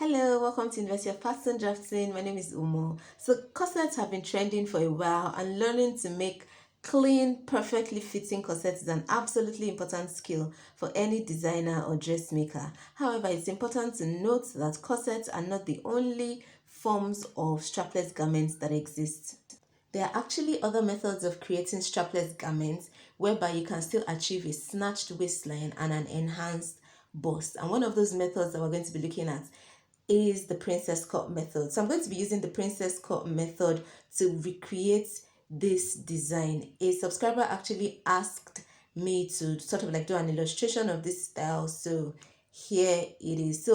Hello, welcome to University of Pattern Drafting. My name is Umo. So corsets have been trending for a while, and learning to make clean, perfectly fitting corsets is an absolutely important skill for any designer or dressmaker. However, it's important to note that corsets are not the only forms of strapless garments that exist. There are actually other methods of creating strapless garments whereby you can still achieve a snatched waistline and an enhanced bust. And one of those methods that we're going to be looking at is the princess cut method. So I'm going to be using the princess cut method to recreate this design. A subscriber actually asked me to sort of like do an illustration of this style, so here it is.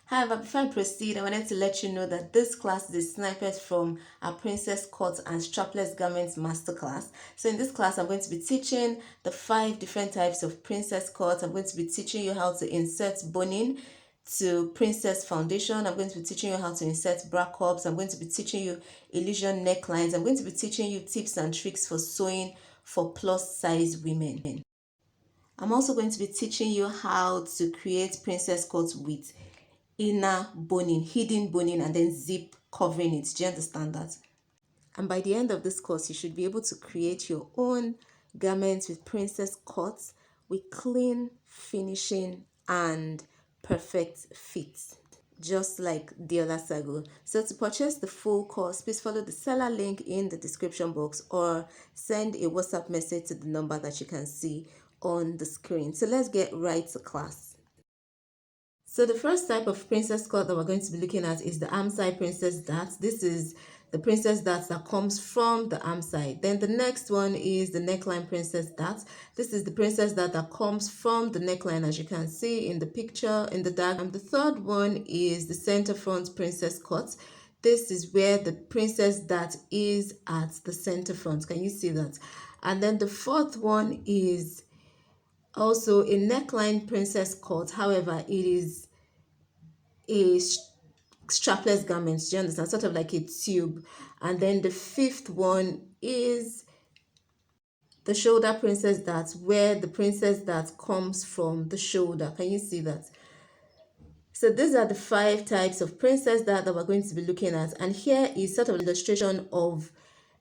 However, before I proceed, I wanted to let you know that this class is a snippet from our Princess Cut and Strapless Garments Masterclass. So in this class, I'm going to be teaching the 5 different types of princess cuts. I'm going to be teaching you how to insert boning to princess foundation. I'm going to be teaching you how to insert bra cups. I'm going to be teaching you illusion necklines. I'm going to be teaching you tips and tricks for sewing for plus size women. I'm also going to be teaching you how to create princess cuts with inner boning, hidden boning, and then zip covering it. Do you understand that? And by the end of this course, you should be able to create your own garments with princess cuts with clean finishing and perfect fit, just like Deola Sagoe. So to purchase the full course, please follow the seller link in the description box or send a WhatsApp message to the number that you can see on the screen. So let's get right to class. So the first type of princess cut that we're going to be looking at is the arm side princess dart. This is the princess dart that comes from the arm side. Then the next one is the neckline princess dart. This is the princess dart that comes from the neckline, as you can see in the picture in the diagram. The third one is the center front princess cut. This is where the princess dart is at the center front. Can you see that? And then the fourth one is also a neckline princess cut. However, it is a strapless garment. Do you understand? Sort of like a tube. And then the fifth one is the shoulder princess dart, where the princess dart comes from the shoulder. Can you see that? So these are the 5 types of princess dart that we're going to be looking at. And here is sort of an illustration of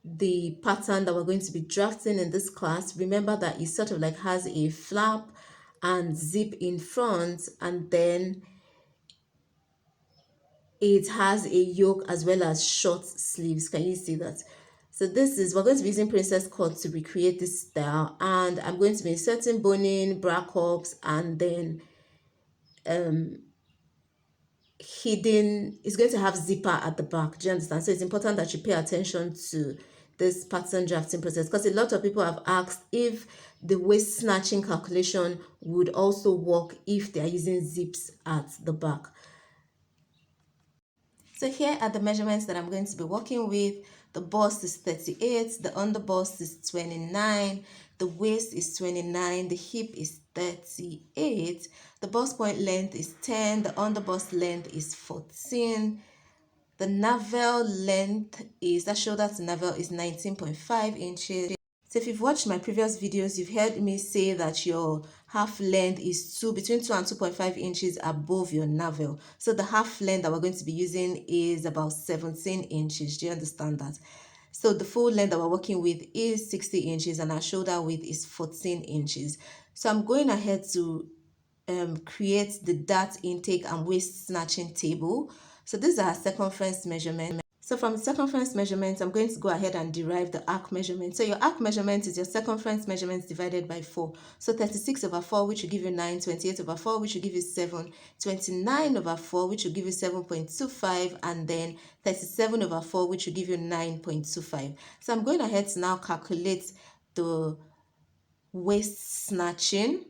the pattern that we're going to be drafting in this class. Remember that it sort of like has a flap and zip in front, and then it has a yoke as well as short sleeves. Can you see that? So we're going to be using princess cut to recreate this style, and I'm going to be inserting boning, bra cups, and then hidden. It's going to have zipper at the back. Do you understand? So it's important that you pay attention to this pattern drafting process, because a lot of people have asked if the waist snatching calculation would also work if they are using zips at the back. So here are the measurements that I'm going to be working with. The bust is 38, the under bust is 29, the waist is 29, the hip is 38, the bust point length is 10, the under bust length is 14, the navel length is, that shoulder to navel is 19.5 inches. So if you've watched my previous videos, you've heard me say that your half length is between 2 and 2.5 inches above your navel. So the half length that we're going to be using is about 17 inches. Do you understand that? So the full length that we're working with is 60 inches and our shoulder width is 14 inches. So I'm going ahead to create the dart intake and waist snatching table. So these are our circumference measurements. So from the circumference measurements, I'm going to go ahead and derive the arc measurement. So your arc measurement is your circumference measurements divided by 4. So 36 over 4, which will give you 9, 28 over 4, which will give you 7, 29 over 4, which will give you 7.25, and then 37 over 4, which will give you 9.25. So I'm going ahead to now calculate the waist snatching.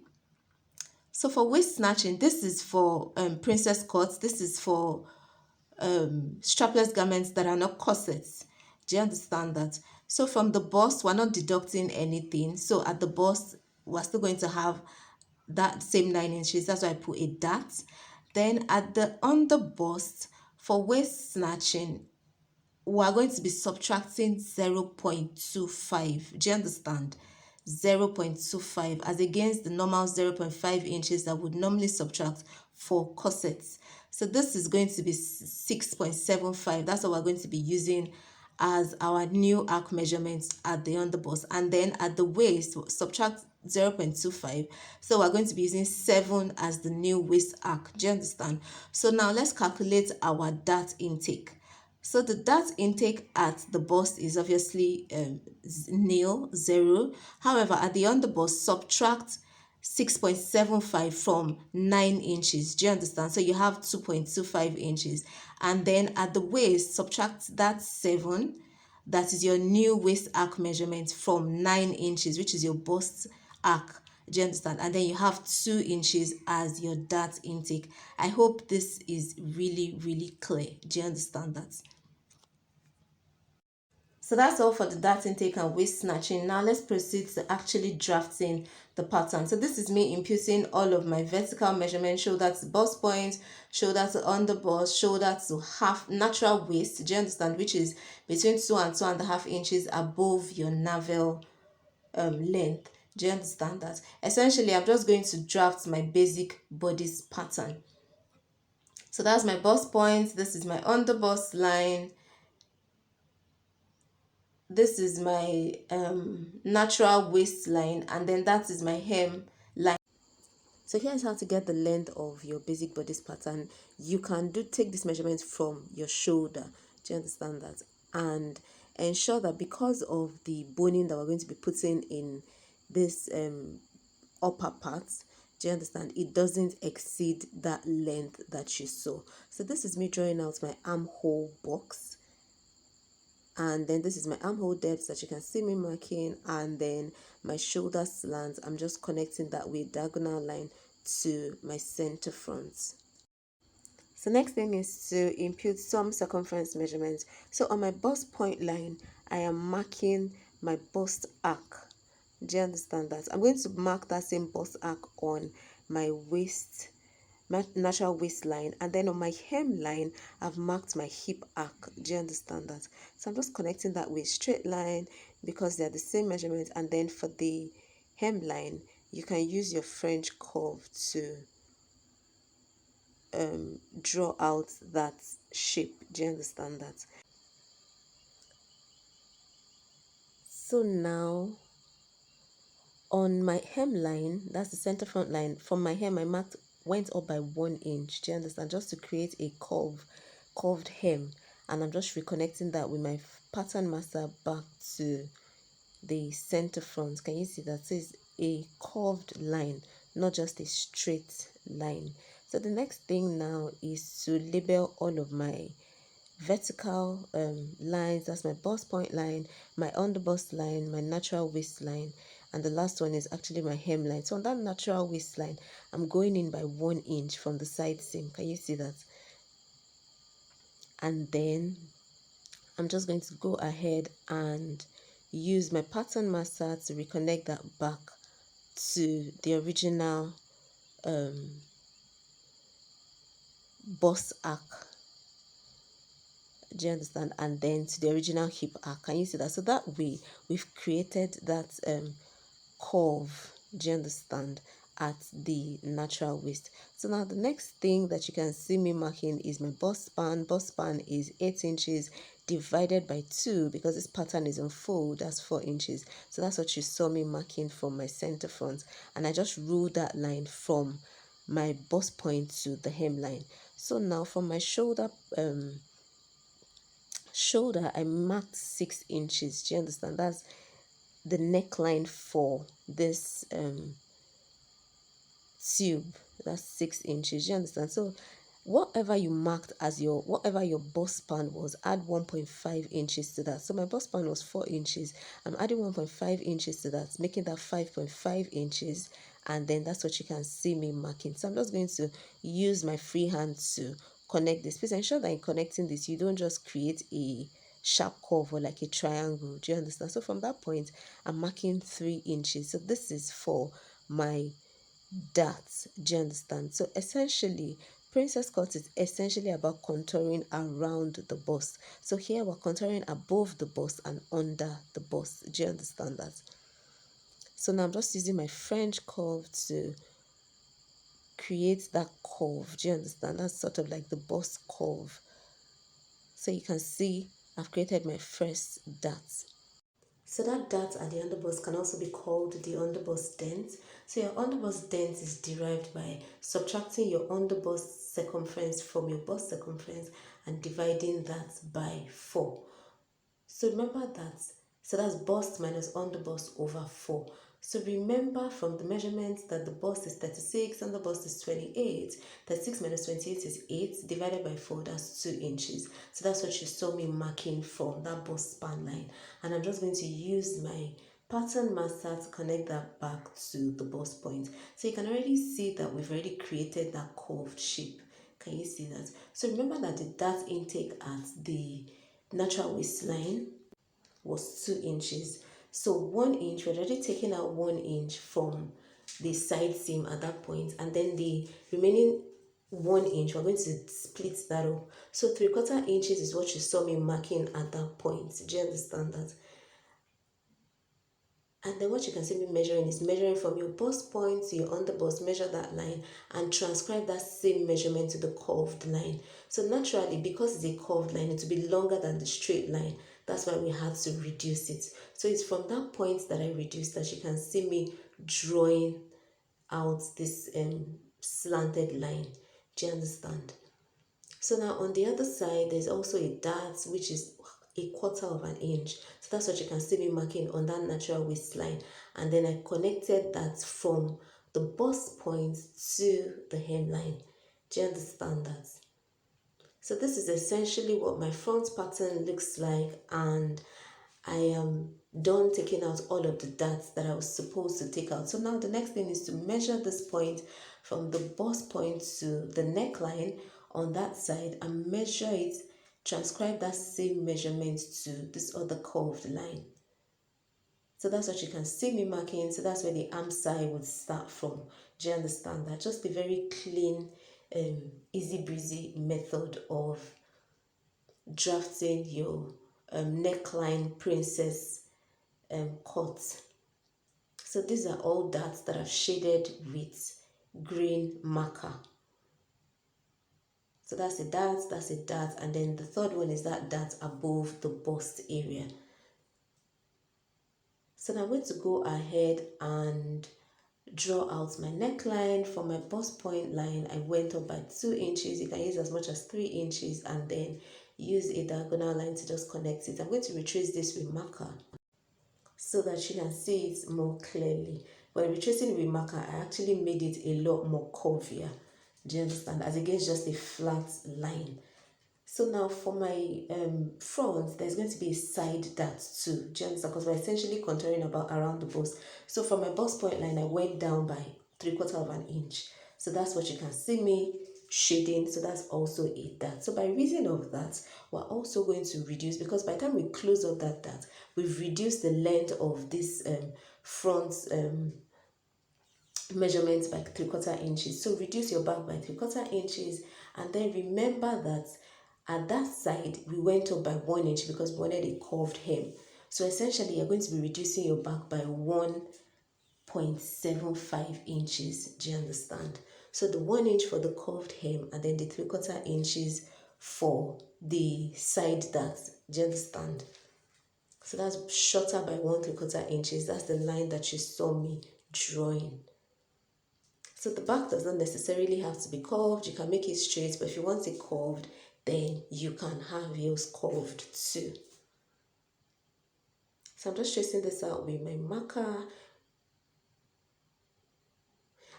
So for waist snatching, this is for princess cuts. This is for strapless garments that are not corsets. Do you understand that? So from the bust, we're not deducting anything. So at the bust, we're still going to have that same 9 inches. That's why I put a dot. Then at the under bust, for waist snatching, we're going to be subtracting 0.25. Do you understand? 0.25 as against the normal 0.5 inches that would normally subtract for corsets. So this is going to be 6.75. That's what we're going to be using as our new arc measurement at the underbust. And then at the waist, subtract 0.25. So we're going to be using 7 as the new waist arc. Do you understand? So now let's calculate our dart intake. So the dart intake at the bust is obviously nil, 0. However, at the underbust, subtract 6.75 from 9 inches. Do you understand? So you have 2.25 inches. And then at the waist, subtract that 7. That is your new waist arc measurement from 9 inches, which is your bust arc. Do you understand? And then you have 2 inches as your dart intake. I hope this is really, really clear. Do you understand that? So that's all for the dart intake and waist snatching. Now let's proceed to actually drafting the pattern. So this is me inputting all of my vertical measurements: shoulder to bust point, shoulder to underbust, shoulder to half natural waist. Do you understand? Which is between 2 and 2.5 inches above your navel length. Do you understand that? Essentially, I'm just going to draft my basic bodice pattern. So that's my bust point. This is my underbust line. This is my natural waistline, and then that is my hem line. So here's how to get the length of your basic bodice pattern. You can take this measurement from your shoulder. Do you understand that? And ensure that because of the boning that we're going to be putting in this upper part, do you understand, it doesn't exceed that length that you saw. So this is me drawing out my armhole box. And then this is my armhole depth that you can see me marking, and then my shoulder slant, I'm just connecting that with diagonal line to my center front. So next thing is to impute some circumference measurements. So on my bust point line, I am marking my bust arc. Do you understand that? I'm going to mark that same bust arc on my waist, my natural waistline, and then on my hemline I've marked my hip arc. Do you understand that? So I'm just connecting that with straight line because they're the same measurement. And then for the hemline, you can use your French curve to draw out that shape. Do you understand that? So now on my hemline, that's the center front line, from my hem I went up by 1 inch. Do you understand? Just to create a curved hem, and I'm just reconnecting that with my pattern master back to the center front. Can you see that? So it's a curved line, not just a straight line. So the next thing now is to label all of my vertical lines. That's my bust point line, my underbust line, my natural waistline, and the last one is actually my hemline. So on that natural waistline, I'm going in by 1 inch from the side seam. Can you see that? And then I'm just going to go ahead and use my pattern master to reconnect that back to the original bust arc. Do you understand? And then to the original hip arc. Can you see that? So that way we've created that curve. Do you understand? At the natural waist. So now the next thing that you can see me marking is my bust span. Bust span is 8 inches divided by 2 because this pattern is on fold. That's 4 inches. So that's what you saw me marking from my center front, and I just ruled that line from my bust point to the hemline. So now from my shoulder I marked 6 inches. Do you understand? That's the neckline for this tube. That's 6 inches. You understand? So whatever you marked as whatever your bust span was, add 1.5 inches to that. So my bust span was 4 inches. I'm adding 1.5 inches to that, making that 5.5 inches. And then that's what you can see me marking. So I'm just going to use my free hand to connect this. Please ensure that in connecting this, you don't just create a sharp curve or like a triangle. Do you understand? So from that point, I'm marking 3 inches. So this is for my darts. Do you understand? So essentially, princess cut is essentially about contouring around the bust. So here we're contouring above the bust and under the bust. Do you understand that? So now I'm just using my French curve to create that curve. Do you understand? That's sort of like the bust curve. So you can see I've created my first dart. So that dart at the underbust can also be called the underbust dent. So your underbust dent is derived by subtracting your underbust circumference from your bust circumference and dividing that by 4. So remember that. So that's bust minus underbust over 4. So remember from the measurement that the bust is 36 and the bust is 28. 36 minus 28 is 8 divided by 4, that's 2 inches. So that's what you saw me marking from that bust span line. And I'm just going to use my pattern master to connect that back to the bust point. So you can already see that we've already created that curved shape. Can you see that? So remember that the dart intake at the natural waistline was 2 inches. So 1 inch, we're already taking out 1 inch from the side seam at that point, and then the remaining 1 inch, we're going to split that up. So 3/4 inches is what you saw me marking at that point. Do you understand that? And then what you can see me measuring is measuring from your bust point to your underbust, measure that line and transcribe that same measurement to the curved line. So naturally, because it's a curved line, it will be longer than the straight line. That's why we had to reduce it. So it's from that point that I reduced that you can see me drawing out this slanted line. Do you understand? So now on the other side, there's also a dart, which is 1/4 inch. So that's what you can see me marking on that natural waistline. And then I connected that from the bust point to the hemline. Do you understand that? So this is essentially what my front pattern looks like, and I am done taking out all of the darts that I was supposed to take out. So now the next thing is to measure this point from the bust point to the neckline on that side and measure it, transcribe that same measurement to this other curved line. So that's what you can see me marking. So that's where the arm side would start from. Do you understand that? Just a very clean, easy breezy method of drafting your neckline princess cut. So these are all darts that I've shaded with green marker. So that's a dart, and then the third one is that dart above the bust area. So now I'm going to go ahead and draw out my neckline. For my bust point line, I went up by 2 inches. You can use as much as 3 inches and then use a diagonal line to just connect it. I'm going to retrace this with marker so that you can see it more clearly. When retracing with marker, I actually made it a lot more curvier. Do you understand? As against just a flat line. So now for my front, there's going to be a side dart too. Do you understand? Because we're essentially contouring around the bust. So from my bust point line, I went down by 3/4 inch. So that's what you can see me shading. So that's also a dart. So by reason of that, we're also going to reduce, because by the time we close up that dart, we've reduced the length of this front measurements by 3/4 inches. So reduce your back by 3/4 inches, and then remember that at that side we went up by 1 inch because we wanted a curved hem. So essentially you're going to be reducing your back by 1.75 inches. Do you understand? So the 1 inch for the curved hem and then the 3/4 inches for the side dart. Do you understand? So that's shorter by 1.75 inches. That's the line that you saw me drawing. So the back does not necessarily have to be curved. You can make it straight, but if you want it curved, then you can have yours curved too. So I'm just tracing this out with my marker.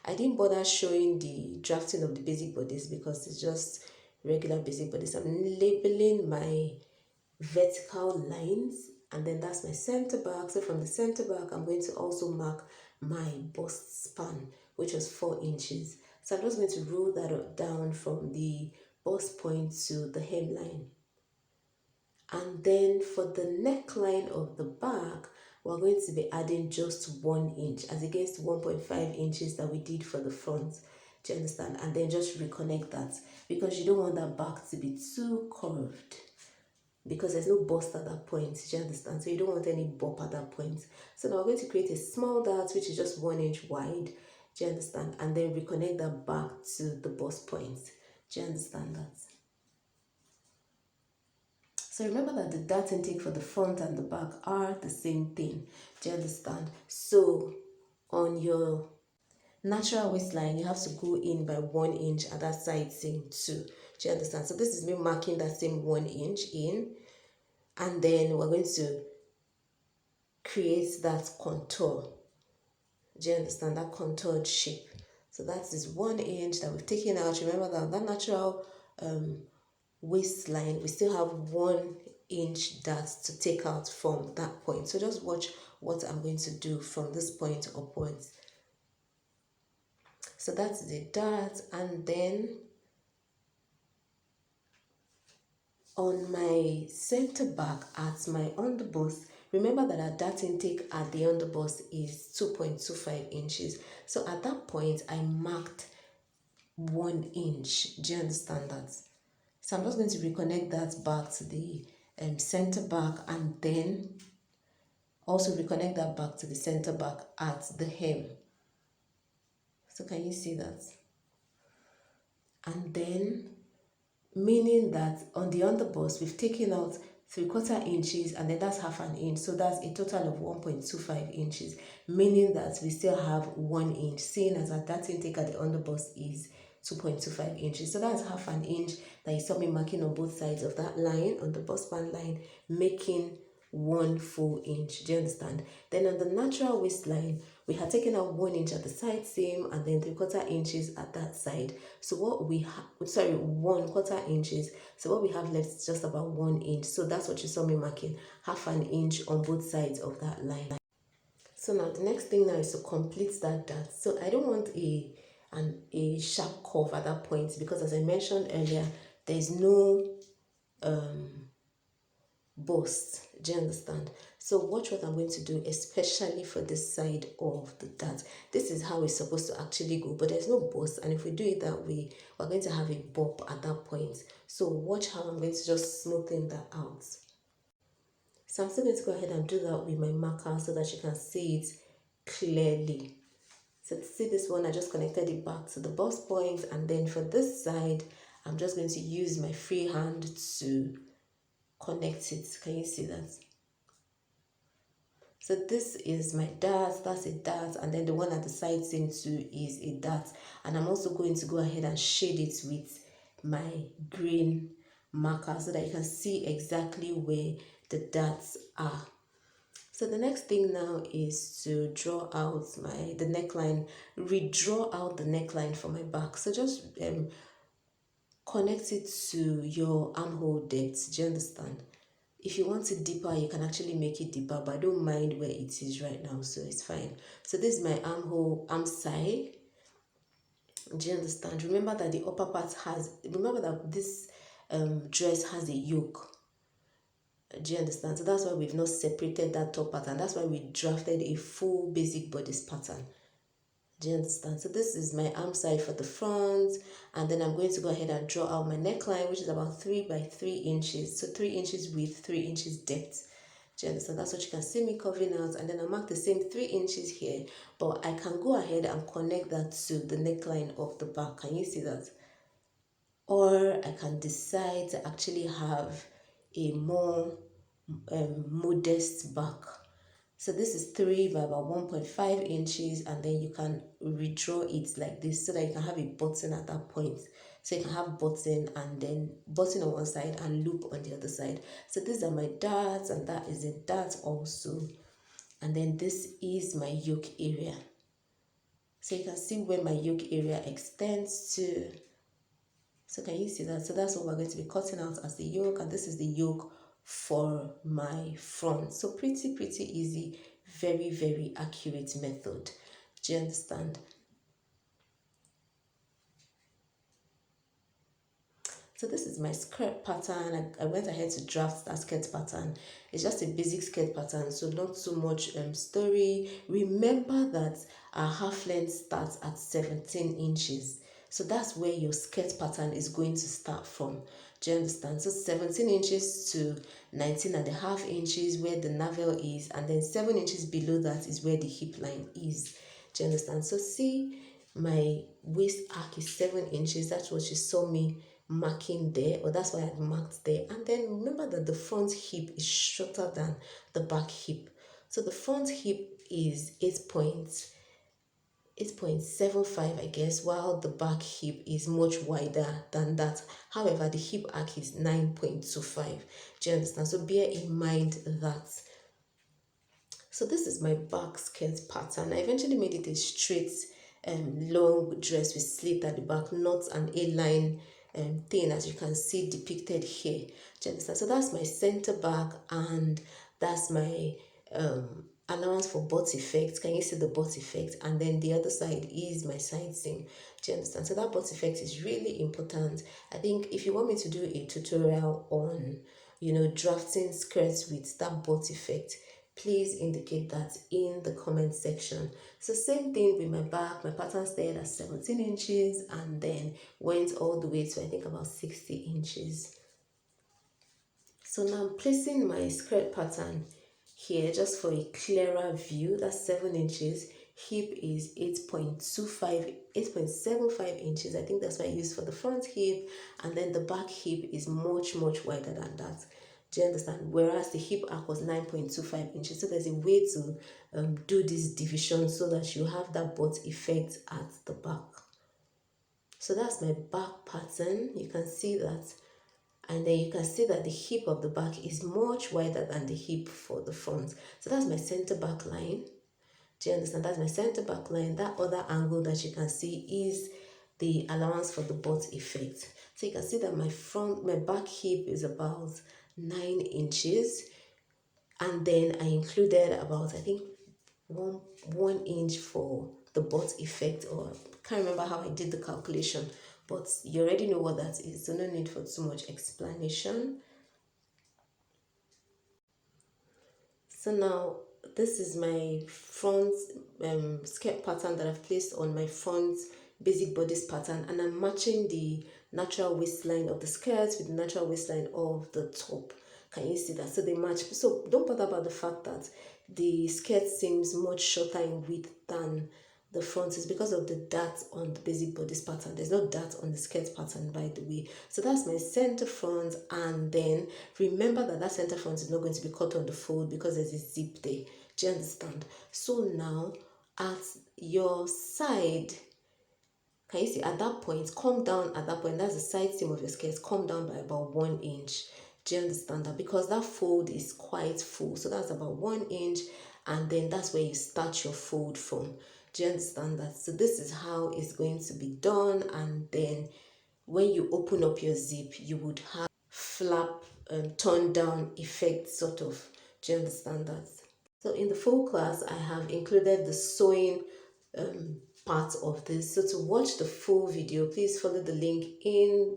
I didn't bother showing the drafting of the basic bodice because it's just regular basic bodice. I'm labeling my vertical lines, and then that's my center back. So from the center back, I'm going to also mark my bust span, which was 4 inches. So I'm just going to roll that down from the bust point to the hemline. And then for the neckline of the back, we're going to be adding just 1 inch as against 1.5 inches that we did for the front. Do you understand? And then just reconnect that, because you don't want that back to be too curved, because there's no bust at that point. Do you understand? So you don't want any bump at that point. So now we're going to create a small dart, which is just 1 inch wide. Do you understand? And then reconnect that back to the bust point. Do you understand that? So remember that the dart intake for the front and the back are the same thing. Do you understand? So on your natural waistline, you have to go in by 1 inch at that side seam too. Do you understand? So this is me marking that same 1 inch in, and then we're going to create that contour. Do you understand? That contoured shape. So that is 1 inch that we've taken out. Remember that natural waistline, we still have 1 inch dart to take out from that point. So just watch what I'm going to do from this point upwards. So that's the dart, and then on my center back at my underbust, remember that our dart intake at the underbust is 2.25 inches. So at that point, I marked 1 inch. Do you understand that? So I'm just going to reconnect that back to the center back, and then also reconnect that back to the center back at the hem. So can you see that? And then, meaning that on the underbust, we've taken out 3/4 inches, and then that's 1/2 inch. So that's a total of 1.25 inches, meaning that we still have 1 inch, seeing as our dart intake at the underbust is 2.25 inches. So that's 1/2 inch that you saw me marking on both sides of that line, on the bust band line, making 1 full inch. Do you understand? Then on the natural waistline, we had taken out 1 inch at the side seam, and then 3/4 inches at that side. So what we have, 1/4 inches. So what we have left is just about 1 inch. So that's what you saw me marking, 1/2 inch on both sides of that line. So now the next thing now is to complete that dart. So I don't want a sharp curve at that point, because as I mentioned earlier, there is no bust. Do you understand? So watch what I'm going to do, especially for this side of the dart. This is how it's supposed to actually go, but there's no bust, and if we do it that way, we're going to have a bump at that point. So watch how I'm going to just smoothen that out. So I'm still going to go ahead and do that with my marker so that you can see it clearly. So to see this one, I just connected it back to the bust point, and then for this side, I'm just going to use my free hand to connect it. Can you see that? So this is my dart, that's a dart, and then the one at the side seam too is a dart. And I'm also going to go ahead and shade it with my green marker so that you can see exactly where the darts are. So the next thing now is to draw out the neckline, redraw out the neckline for my back. So just connect it to your armhole depth. Do you understand? If you want it deeper, you can actually make it deeper, but I don't mind where it is right now, so it's fine. So this is my arm side. Do you understand? Remember that the upper part remember that this dress has a yoke. Do you understand? So that's why we've not separated that top part, and that's why we drafted a full basic bodice pattern. Do you understand? So this is my arm side for the front, and then I'm going to go ahead and draw out my neckline, which is about 3 by 3 inches. So 3 inches width, 3 inches depth. Do you understand? That's what you can see me covering out, and then I mark the same 3 inches here, but I can go ahead and connect that to the neckline of the back. Can you see that? Or I can decide to actually have a more modest back. So this is 3 by about 1.5 inches, and then you can redraw it like this so that you can have a button at that point. So you can have button, and then button on one side and loop on the other side. So these are my darts, and that is a dart also. And then this is my yoke area. So you can see where my yoke area extends to. So can you see that? So that's what we're going to be cutting out as the yoke, and this is the yoke for my front. So pretty easy, very accurate method. Do you understand? So this is my skirt pattern. I went ahead to draft that skirt pattern. It's just a basic skirt pattern, so not too much story. Remember that our half length starts at 17 inches. So that's where your skirt pattern is going to start from. Do you understand? So 17 inches to 19.5 inches where the navel is, and then 7 inches below that is where the hip line is. Do you understand? So see, my waist arc is 7 inches. That's what you saw me marking there, or that's why I marked there. And then remember that the front hip is shorter than the back hip. So the front hip is 8.75, I guess, while the back hip is much wider than that. However, the hip arc is 9.25. Do you understand? So bear in mind that. So this is my back skirt pattern. I eventually made it a straight long dress with slit at the back, not an A-line thing, as you can see depicted here. Do you understand? So that's my center back, and that's my allowance for butt effect. Can you see the butt effect? And then the other side is my side seam. Do you understand? So that butt effect is really important. I think if you want me to do a tutorial on, drafting skirts with that butt effect, please indicate that in the comment section. So same thing with my back. My pattern stayed at 17 inches and then went all the way to, I think, about 60 inches. So now I'm placing my skirt pattern here just for a clearer view. That's 7 inches. Hip is 8.75 inches. I think that's what I used for the front hip, and then the back hip is much wider than that. Do you understand? Whereas the hip arc was 9.25 inches. So there's a way to do this division so that you have that butt effect at the back. So that's my back pattern. You can see that. And then you can see that the hip of the back is much wider than the hip for the front. So that's my center back line. Do you understand? That's my center back line. That other angle that you can see is the allowance for the butt effect. So you can see that my back hip is about 9 inches, and then I included about, I think, one inch for the butt effect, or I can't remember how I did the calculation, but you already know what that is, so no need for too much explanation. So now this is my front skirt pattern that I've placed on my front basic bodice pattern, and I'm matching the natural waistline of the skirt with the natural waistline of the top. Can you see that? So they match. So don't bother about the fact that the skirt seems much shorter in width than the front. Is because of the dart on the basic bodice pattern. There's no dart on the skirt pattern, by the way. So that's my center front, and then remember that that center front is not going to be cut on the fold because there's a zip there. Do you understand? So now at your side, can you see at that point, come down at that point, that's the side seam of your skirt, come down by about 1 inch. Do you understand that? Because that fold is quite full. So that's about 1 inch, and then that's where you start your fold from. Do you understand that? So this is how it's going to be done, and then when you open up your zip, you would have flap turn down effect sort of. Do you understand that? So in the full class, I have included the sewing part of this. So to watch the full video, please follow the link in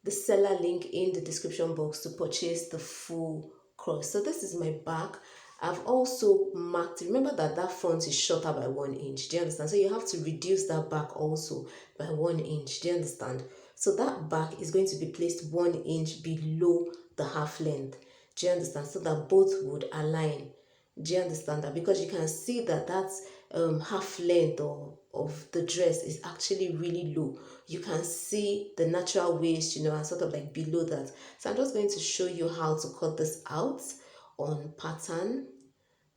the seller link in the description box to purchase the full cross. So this is my back. I've also marked, remember that that front is shorter by 1 inch. Do you understand? So you have to reduce that back also by 1 inch. Do you understand? So that back is going to be placed 1 inch below the half length. Do you understand? So that both would align. Do you understand that? Because you can see that that's half length of the dress is actually really low. You can see the natural waist, and sort of like below that. So I'm just going to show you how to cut this out on pattern.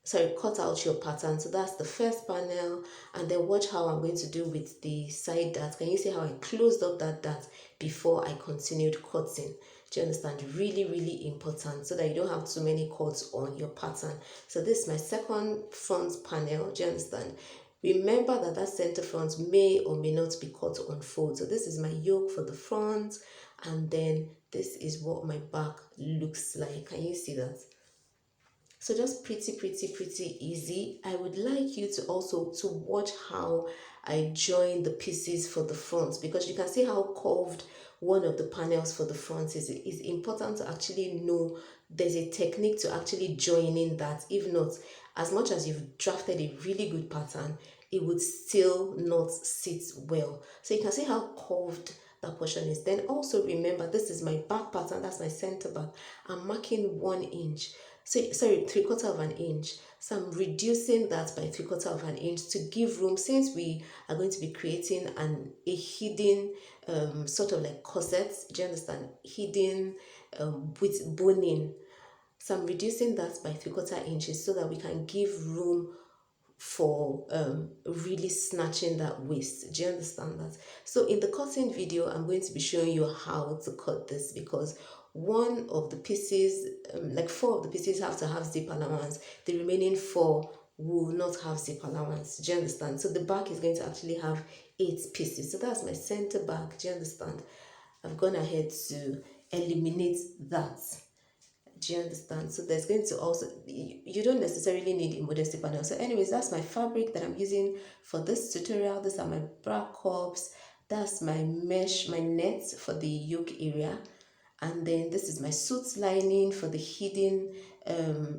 Sorry, cut out your pattern. So that's the first panel, and then watch how I'm going to do with the side dart. Can you see how I closed up that dart before I continued cutting? Do you understand? Really important, so that you don't have too many cuts on your pattern. So this is my second front panel. Do you understand? Remember that that center front may or may not be cut on fold. So this is my yoke for the front, and then this is what my back looks like. Can you see that? So just pretty easy. I would like you to also to watch how I join the pieces for the front, because you can see how curved one of the panels for the front is. It's important to actually know there's a technique to actually join in that. If not, as much as you've drafted a really good pattern, it would still not sit well. So you can see how curved that portion is. Then also remember, this is my back pattern, that's my center back. I'm marking 1 inch. So sorry, 3/4 of an inch. So I'm reducing that by 3/4 of an inch to give room, since we are going to be creating a hidden sort of like corset. Do you understand? Hidden with boning. So I'm reducing that by 3/4 inches so that we can give room for really snatching that waist. Do you understand that? So in the cutting video, I'm going to be showing you how to cut this, because one of the pieces, like 4 of the pieces, have to have zip allowance. The remaining 4 will not have zip allowance. Do you understand? So the back is going to actually have 8 pieces. So that's my center back. Do you understand? I've gone ahead to eliminate that. Do you understand? So there's going to also, you don't necessarily need a modesty panel. So anyways, that's my fabric that I'm using for this tutorial. These are my bra cups. That's my mesh, my net for the yoke area. And then this is my suit lining for the hidden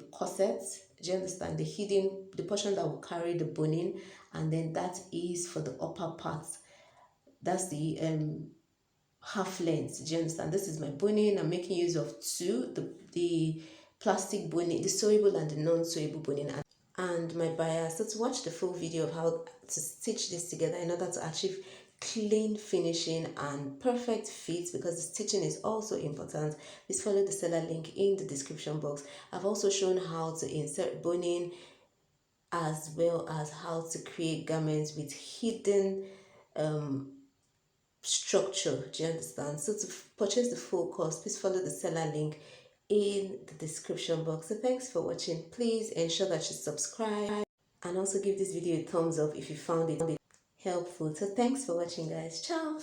corset. Do you understand? The portion that will carry the boning. And then that is for the upper part. That's the half length. Do you understand? This is my boning. I'm making use of 2, the plastic boning, the sewable and the non-sewable boning, and my bias. So to watch the full video of how to stitch this together in order to achieve clean finishing and perfect fit, because the stitching is also important, please follow the seller link in the description box. I've also shown how to insert boning, as well as how to create garments with hidden structure. Do you understand? So to purchase the full course, please follow the seller link in the description box. So thanks for watching. Please ensure that you subscribe and also give this video a thumbs up if you found it helpful. So thanks for watching, guys. Ciao.